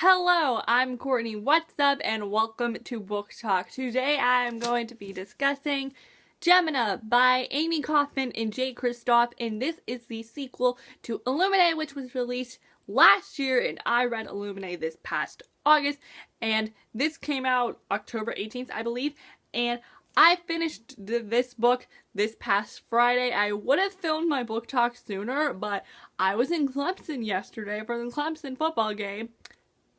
Hello, I'm Courtney. What's up? And welcome to Book Talk. Today I am going to be discussing Gemina by Amie Kaufman and Kristoff, and this is the sequel to Illuminae, which was released last year, and I read Illuminae this past August, and this came out October 18th, I believe, and I finished this book this past Friday. I would have filmed my book talk sooner, but I was in Clemson yesterday for the Clemson football game.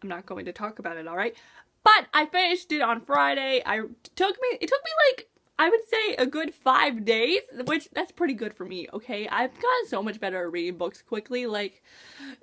I'm not going to talk about it, alright? But I finished it on Friday. It took me like, I would say a good 5 days, which that's pretty good for me, okay? I've gotten so much better at reading books quickly, like,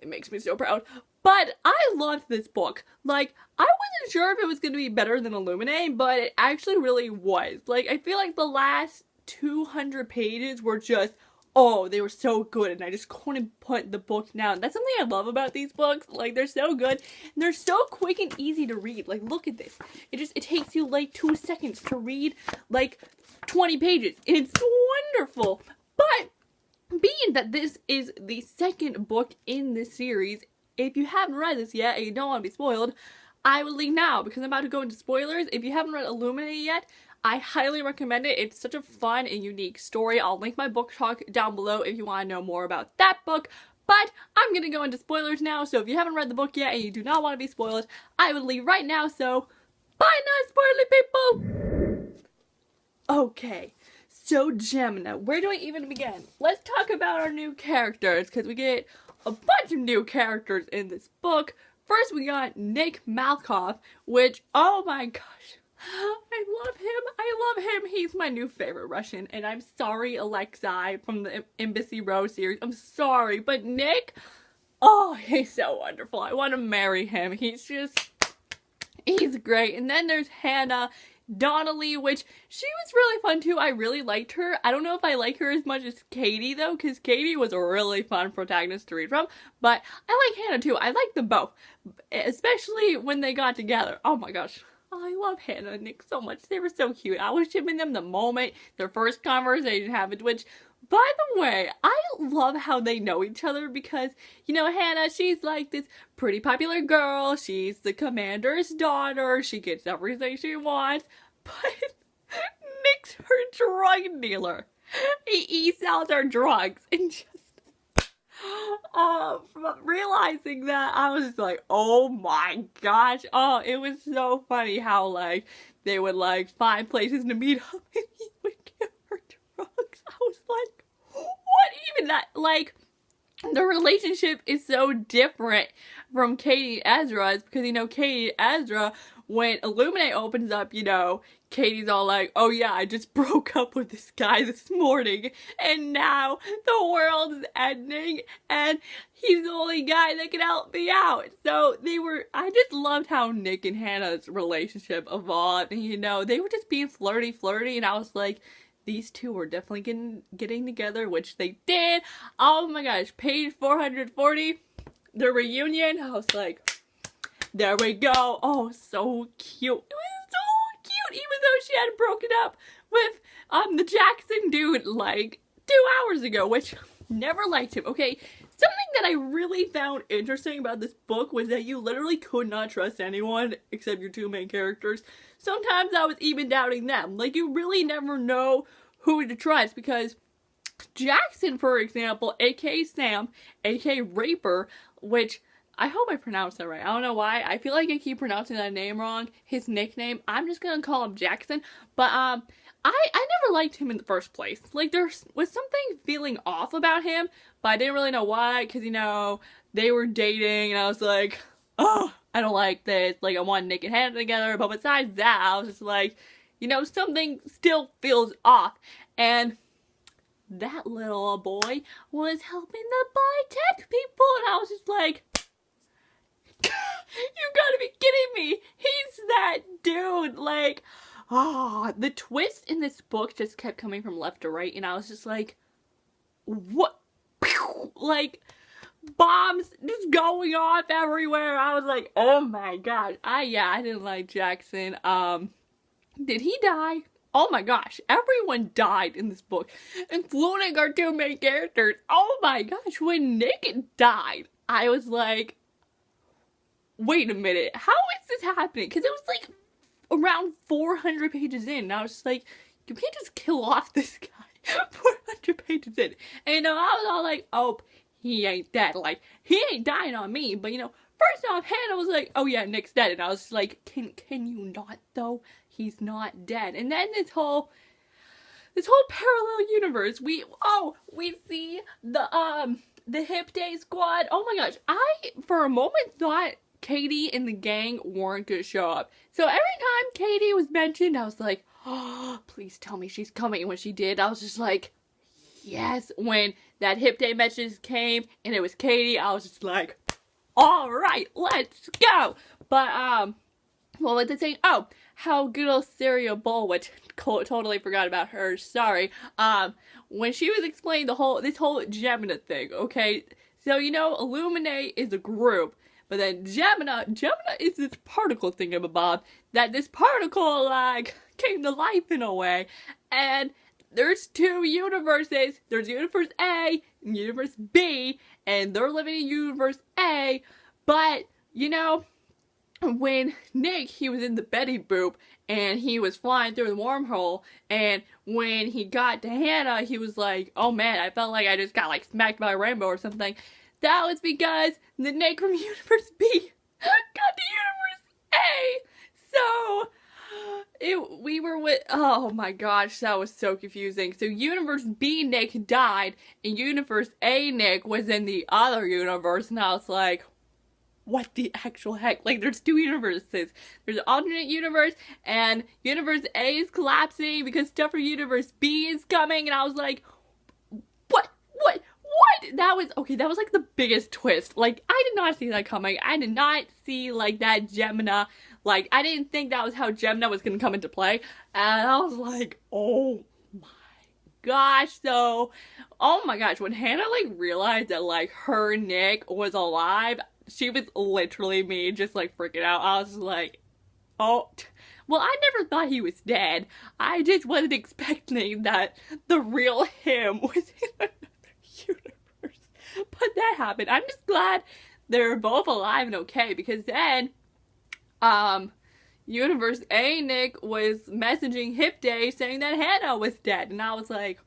it makes me so proud. But I loved this book. Like, I wasn't sure if it was going to be better than Illuminae, but it actually really was. Like, I feel like the last 200 pages were just, oh, they were so good, and I just couldn't put the book down. That's something I love about these books. Like, they're so good, and they're so quick and easy to read. Like, look at this. It takes you, like, 2 seconds to read, like, 20 pages. And it's wonderful. But, being that this is the second book in this series, if you haven't read this yet, and you don't want to be spoiled, I will leave now, because I'm about to go into spoilers. If you haven't read Illuminae yet, I highly recommend it. It's such a fun and unique story. I'll link my book talk down below if you want to know more about that book. But I'm going to go into spoilers now, so if you haven't read the book yet and you do not want to be spoiled, I would leave right now, so bye not spoiling people! Okay, so Gemina, where do I even begin? Let's talk about our new characters, because we get a bunch of new characters in this book. First we got Nick Malkoff, which, oh my gosh. I love him. He's my new favorite Russian, and I'm sorry, Alexei from the Embassy Row series. I'm sorry, but Nick, oh, he's so wonderful. I want to marry him. He's great. And then there's Hannah Donnelly, which she was really fun too. I really liked her. I don't know if I like her as much as Katie though, because Katie was a really fun protagonist to read from, but I like Hannah too. I like them both, especially when they got together. Oh my gosh. I love Hannah and Nick so much. They were so cute. I was shipping them the moment their first conversation happened, which, by the way, I love how they know each other because, you know, Hannah, she's like this pretty popular girl. She's the commander's daughter. She gets everything she wants. But Nick's her drug dealer. He sells her drugs. And just realizing that, I was just like, oh my gosh. Oh, it was so funny how, like, they would, like, find places to meet up and he would give her drugs. I was like, what even that? Like, the relationship is so different from Katie and Ezra's because, you know, Katie and Ezra, when Illuminae opens up, you know, Katie's all like, oh yeah, I just broke up with this guy this morning and now the world is ending and he's the only guy that can help me out. So I just loved how Nick and Hannah's relationship evolved, and you know, they were just being flirty and I was like, these two were definitely getting together, which they did. Oh my gosh, page 440, the reunion, I was like, there we go. Oh, so cute. It was so cute, even though she had broken up with the Jackson dude like 2 hours ago, which never liked him. Okay, something that I really found interesting about this book was that you literally could not trust anyone except your two main characters. Sometimes I was even doubting them. Like, you really never know who to trust because Jackson, for example, aka Sam, aka Raper, which I hope I pronounced that right. I don't know why. I feel like I keep pronouncing that name wrong. His nickname, I'm just gonna call him Jackson. But I never liked him in the first place. Like, there was something feeling off about him, but I didn't really know why, because, you know, they were dating, and I was like, oh, I don't like this. Like, I want Nick and Hannah together, but besides that, I was just like, you know, something still feels off. And that little boy was helping the bi-tech people, and I was just like, you gotta be kidding me. He's that dude. Like, oh, the twist in this book just kept coming from left to right, and I was just like, what? Like, bombs just going off everywhere. I was like, oh my god. I didn't like Jackson. Did he die? Oh my gosh, everyone died in this book, including our two main characters. Oh my gosh, when Nick died, I was like, wait a minute, how is this happening? Because it was like around 400 pages in, and I was just like, you can't just kill off this guy 400 pages in. And you know, I was all like, oh, he ain't dead. Like, he ain't dying on me. But you know, first off, Hannah was like, oh yeah, Nick's dead. And I was like, can you not though? He's not dead. And then this whole parallel universe, we see the Hip Day Squad. Oh my gosh, I for a moment thought Katie and the gang weren't gonna show up. So every time Katie was mentioned, I was like, oh, please tell me she's coming. And when she did, I was just like, yes. When that Hip Day message came and it was Katie, I was just like, all right, let's go. But what was it saying? Oh, how good old Cereal Bowl, which totally forgot about her. Sorry. When she was explaining this whole Gemina thing, okay? So you know, Illuminae is a group. But then Gemina is this particle thingamabob, that this particle, like, came to life in a way. And there's two universes. There's Universe A and Universe B, and they're living in Universe A. But, you know, when Nick, he was in the Betty Boop, and he was flying through the wormhole, and when he got to Hannah, he was like, oh man, I felt like I just got, like, smacked by a rainbow or something. That was because the Nick from Universe B got to Universe A. So, we were with, oh my gosh, that was so confusing. So Universe B Nick died, and Universe A Nick was in the other universe, and I was like, what the actual heck? Like, there's two universes. There's an alternate universe, and Universe A is collapsing because stuff from Universe B is coming, and I was like, what? That was like the biggest twist. Like, I did not see that coming. I did not see, like, that Gemina. Like, I didn't think that was how Gemina was gonna come into play. And I was like, oh my gosh. So, oh my gosh, when Hannah, like, realized that, like, her Nick was alive, she was literally me just, like, freaking out. I was like, oh, well, I never thought he was dead. I just wasn't expecting that the real him was in another universe. But that happened. I'm just glad they're both alive and okay, because then Universe A Nick was messaging Hip Day saying that Hannah was dead, and I was like,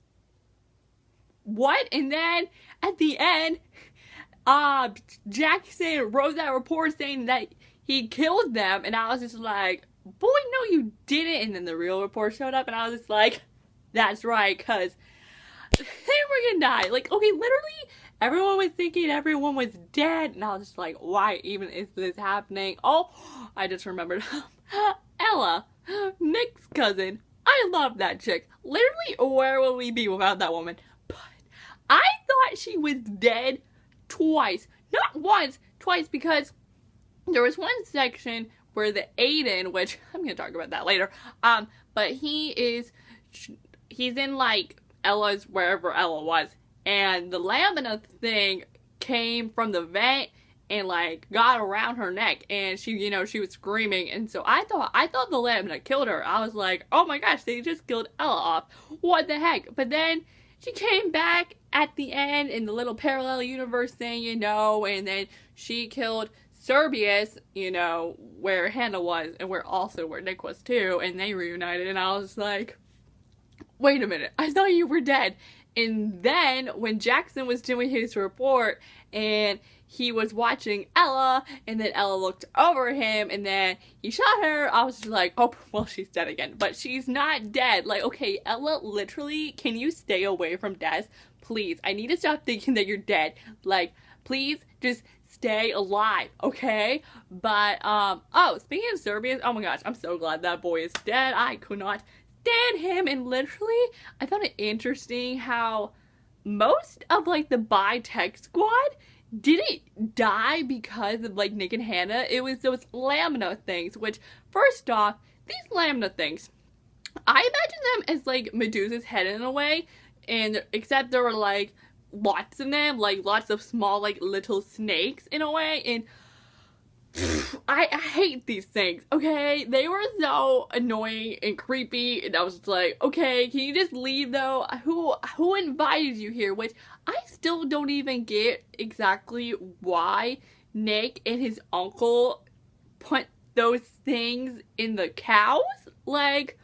what? And then at the end, Jackson wrote that report saying that he killed them, and I was just like, boy, no you didn't. And then the real report showed up, and I was just like, that's right, because they were gonna die. Like, okay, literally everyone was thinking everyone was dead, and I was just like, why even is this happening? Oh, I just remembered. Ella, Nick's cousin. I love that chick. Literally, where would we be without that woman? But I thought she was dead twice. Not once, twice, because there was one section where the Aiden, which I'm gonna talk about that later, but he's in, like, Ella's, wherever Ella was, and the lamina thing came from the vent and, like, got around her neck, and she, you know, she was screaming, and so I thought the lamina killed her. I was like, oh my gosh, they just killed Ella off. What the heck? But then she came back at the end in the little parallel universe thing, you know, and then she killed Serbius, you know, where Hannah was, and where Nick was too, and they reunited, and I was like, wait a minute, I thought you were dead. And then when Jackson was doing his report and he was watching Ella, and then Ella looked over him and then he shot her, I was just like, oh, well, she's dead again. But she's not dead. Like, okay, Ella, literally, can you stay away from death? Please, I need to stop thinking that you're dead. Like, please just stay alive, okay? But, oh, speaking of Serbius, oh my gosh, I'm so glad that boy is dead. I could not stand him, and literally, I found it interesting how most of, like, the bi-tech squad didn't die because of, like, Nick and Hannah. It was those lamina things, which, first off, these lamina things, I imagine them as, like, Medusa's head in a way, and except there were, like, lots of them, like, lots of small, like, little snakes in a way, and I hate these things, okay? They were so annoying and creepy, and I was just like, okay, can you just leave though? Who invited you here? Which I still don't even get exactly why Nick and his uncle put those things in the cows? Like,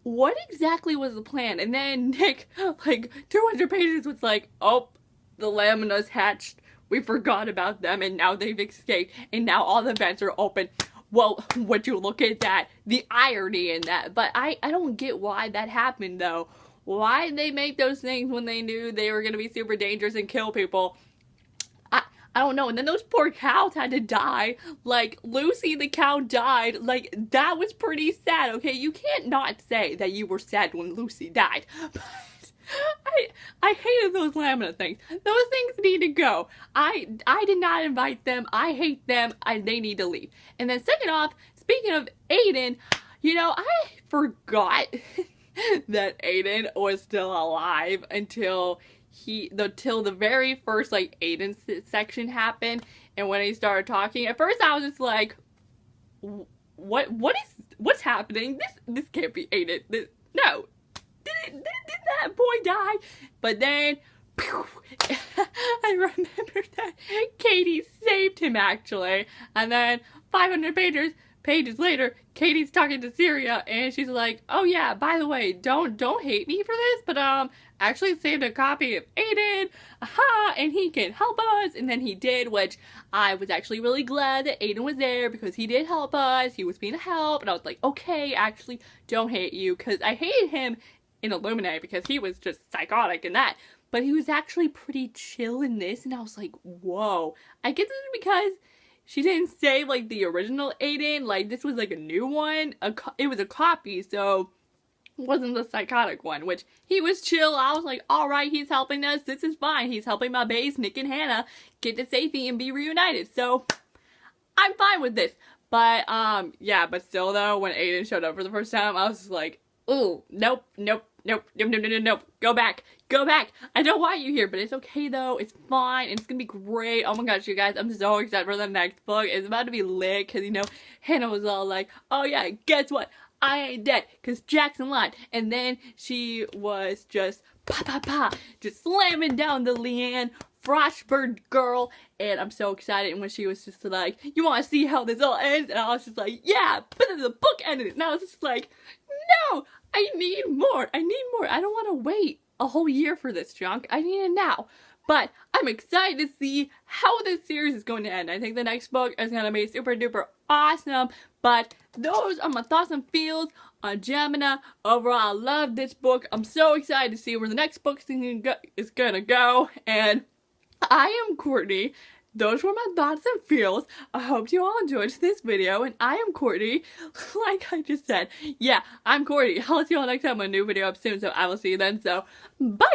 what exactly was the plan? And then Nick, like, 200 pages was like, oh, the laminas hatched. We forgot about them, and now they've escaped, and now all the vents are open. Well, would you look at that? The irony in that. But I don't get why that happened, though. Why did they make those things when they knew they were going to be super dangerous and kill people? I don't know. And then those poor cows had to die. Like, Lucy the cow died. Like, that was pretty sad, okay? You can't not say that you were sad when Lucy died. But I hated those lamina things. Those things need to go. I did not invite them. I hate them. They need to leave. And then second off, speaking of Aiden, you know, I forgot that Aiden was still alive until the very first, like, Aiden section happened. And when he started talking, at first I was just like, what's happening? This can't be Aiden. No. Did that boy die? But then, pew, I remember that Katie saved him, actually. And then 500 pages later, Katie's talking to Syria, and she's like, oh yeah, by the way, don't hate me for this, but actually saved a copy of Aiden, aha, and he can help us. And then he did, which I was actually really glad that Aiden was there, because he did help us. He was being a help, and I was like, okay, actually, don't hate you, because I hated him in Illuminae because he was just psychotic in that, but he was actually pretty chill in this, and I was like, whoa. I guess this is because she didn't say, like, the original Aiden, like, this was, like, a new one, it was a copy, so it wasn't the psychotic one, which he was chill. I was like, alright, he's helping us, this is fine, he's helping my babes, Nick and Hannah, get to safety and be reunited, so I'm fine with this. But, yeah, but still, though, when Aiden showed up for the first time, I was just like, ooh, nope, go back, I don't want you here, but it's okay though, it's fine, and it's gonna be great. Oh my gosh, you guys, I'm so excited for the next book. It's about to be lit, because, you know, Hannah was all like, oh yeah, guess what, I ain't dead, because Jackson lied, and then she was just, just slamming down the Leanne Frostburg girl, and I'm so excited. And when she was just like, you want to see how this all ends, and I was just like, yeah, but then the book ended, and I was just like, no, I need more, I don't want to wait a whole year for this junk, I need it now. But I'm excited to see how this series is going to end. I think the next book is going to be super duper awesome. But those are my thoughts and feels on Gemina. Overall, I love this book. I'm so excited to see where the next book is going to go. And I am Courtney. Those were my thoughts and feels. I hope you all enjoyed this video. And I am Courtney. Like I just said. Yeah, I'm Courtney. I'll see you all next time when a new video up soon. So I will see you then. So, bye!